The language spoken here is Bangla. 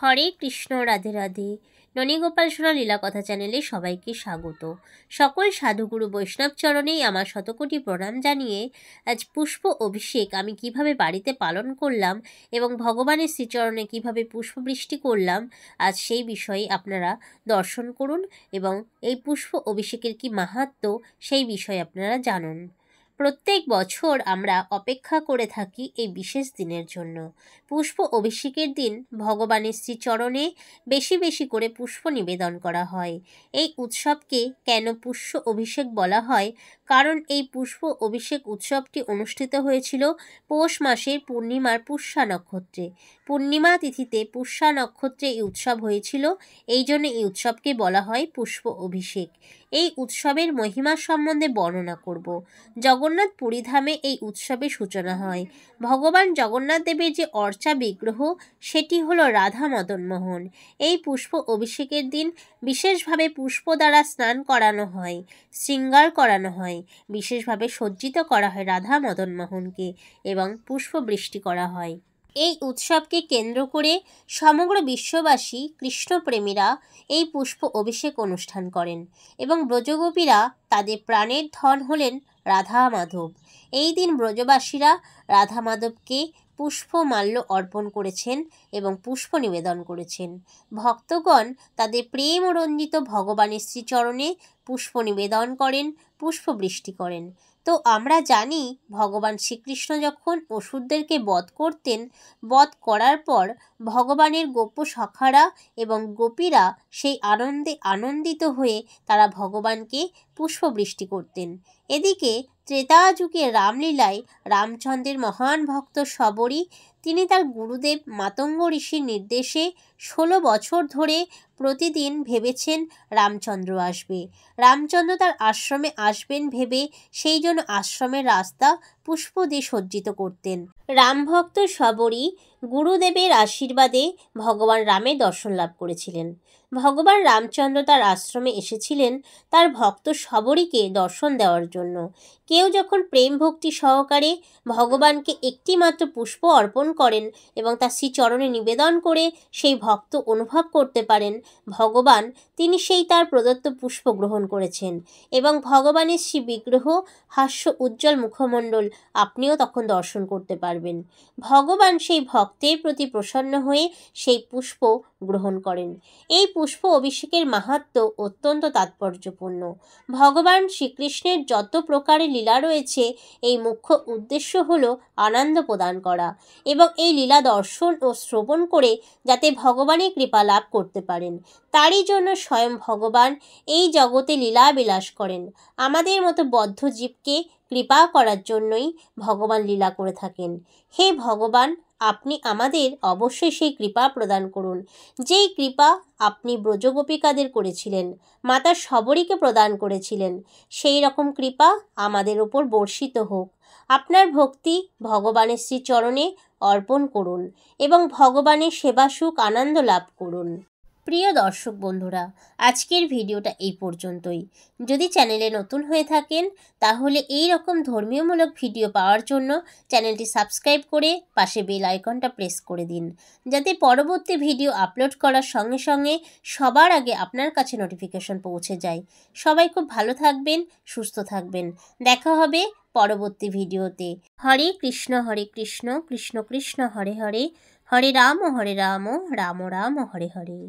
হরে কৃষ্ণ, রাধে রাধে। ননীগোপাল সোনা লীলা কথা চ্যানেলে সবাইকে স্বাগত। সকল সাধুগুরু বৈষ্ণব চরণেই আমার শতকোটি প্রণাম জানিয়ে আজ পুষ্প অভিষেক আমি কিভাবে বাড়িতে পালন করলাম এবং ভগবানের শ্রীচরণে কিভাবে পুষ্পবৃষ্টি করলাম, আজ সেই বিষয়ে আপনারা দর্শন করুন এবং এই পুষ্প অভিষেকের কি মাহাত্ম্য সেই বিষয়ে আপনারা জানুন। প্রত্যেক বছর আমরা অপেক্ষা করে থাকি এই বিশেষ দিনের জন্য। পুষ্প অভিষেকের দিন ভগবানের শ্রীচরণে বেশি বেশি করে পুষ্প নিবেদন করা হয়। এই উৎসবকে কেন পুষ্প অভিষেক বলা হয়? কারণ এই পুষ্প অভিষেক উৎসবটি অনুষ্ঠিত হয়েছিল পৌষ মাসের পূর্ণিমার পুষ্যা নক্ষত্রে। পূর্ণিমা তিথিতে পুষ্যা নক্ষত্রে এই উৎসব হয়েছিল, এই জন্য এই উৎসবকে বলা হয় পুষ্প অভিষেক। এই উৎসবের মহিমা সম্বন্ধে বর্ণনা করব। জগন্নাথ পুরীধামে এই উৎসবের সূচনা হয়। ভগবান জগন্নাথ দেবের যে অর্চা বিগ্রহ, সেটি হলো রাধা মদন মোহন। এই পুষ্প অভিষেকের দিন বিশেষভাবে পুষ্প দ্বারা স্নান করানো হয়, শৃঙ্গার করানো হয়, বিশেষভাবে সজ্জিত করা হয় রাধা মদন মোহনকে এবং পুষ্প বৃষ্টি করা হয়। এই উৎসবকে কেন্দ্র করে সমগ্র বিশ্ববাসী কৃষ্ণপ্রেমীরা এই পুষ্প অভিষেক অনুষ্ঠান করেন এবং ব্রজগোপীরা তাদের প্রাণের ধন হলেন রাধা মাধব। এই দিন ব্রজবাসীরা রাধা মাধবকে পুষ্পমাল্য অর্পণ করেছেন এবং পুষ্প নিবেদন করেছেন। ভক্তগণ তাদের প্রেম রঞ্জিত ভগবানের শ্রীচরণে পুষ্প নিবেদন করেন, পুষ্প বৃষ্টি করেন। তো আমরা জানি ভগবান শ্রীকৃষ্ণ যখন অসুরদেরকে বধ করতেন, বধ করার পর ভগবানের গোপ সখারা এবং গোপীরা সেই আনন্দে আনন্দিত হয়ে তারা ভগবানকে পুষ্প বৃষ্টি করতেন। এদিকে ত্রেতা যুগে রামলীলায় রামচন্দ্রের মহান ভক্ত শবরী, তিনি তার গুরুদেব মাতঙ্গ ঋষির নির্দেশে 16 বছর ধরে প্রতিদিন ভেবেছেন রামচন্দ্র আসবে। রামচন্দ্র তার আশ্রমে আসবেন ভেবে সেই জন্য আশ্রমের রাস্তা পুষ্প দিয়ে সজ্জিত করতেন। রামভক্ত শবরী গুরুদেবের আশীর্বাদে ভগবান রামের দর্শন লাভ করেছিলেন। ভগবান রামচন্দ্র তার আশ্রমে এসেছিলেন তার ভক্ত শবরীকে দর্শন দেওয়ার জন্য। কেউ যখন প্রেম ভক্তি সহকারে ভগবানকে একটি মাত্র পুষ্প অর্পণ করেন এবং তার শ্রীচরণে নিবেদন করে সেই ভক্ত অনুভব করতে পারেন ভগবান তিনি সেই তার প্রদত্ত পুষ্প গ্রহণ করেছেন এবং ভগবানের শ্রী বিগ্রহ হাস্য উজ্জ্বল মুখমণ্ডল আপনিও তখন দর্শন করতে পারবেন। ভগবান সেই ভক্তের প্রতি প্রসন্ন হয়ে সেই পুষ্প গ্রহণ করেন। এই পুষ্প অভিষেকের মাহাত্ম্য অত্যন্ত তাৎপর্যপূর্ণ। ভগবান শ্রীকৃষ্ণের যত প্রকারের লীলা রয়েছে, এই মুখ্য উদ্দেশ্য হল আনন্দ প্রদান করা এবং এই লীলা দর্শন ও শ্রবণ করে যাতে ভগবানের কৃপা লাভ করতে পারেন, তারই জন্য স্বয়ং ভগবান এই জগতে লীলা বিলাস করেন। আমাদের মতো বদ্ধ জীবকে কৃপা করার জন্যই ভগবান লীলা করে থাকেন। হে ভগবান, আপনি আমাদের অবশ্যই সেই কৃপা প্রদান করুন, যেই কৃপা আপনি ব্রজগোপিকাদের করেছিলেন, মাতা শবরীকে প্রদান করেছিলেন, সেই রকম কৃপা আমাদের ওপর বর্ষিত হোক। আপনার ভক্তি ভগবানের শ্রীচরণে অর্পণ করুন এবং ভগবানের সেবা সুখ আনন্দ লাভ করুন। প্রিয় দর্শক বন্ধুরা, আজকের ভিডিওটা এই পর্যন্তই। যদি চ্যানেলে নতুন হয়ে থাকেন তাহলে এই রকম ধর্মীয়মূলক ভিডিও পাওয়ার জন্য চ্যানেলটি সাবস্ক্রাইব করে পাশে বেল আইকনটা প্রেস করে দিন, যাতে পরবর্তী ভিডিও আপলোড করার সঙ্গে সঙ্গে সবার আগে আপনার কাছে নোটিফিকেশন পৌঁছে যায়। সবাই খুব ভালো থাকবেন, সুস্থ থাকবেন। দেখা হবে পরবর্তী ভিডিওতে। হরে কৃষ্ণ কৃষ্ণ কৃষ্ণ হরে হরে, হরে রাম রাম রাম হরে হরে।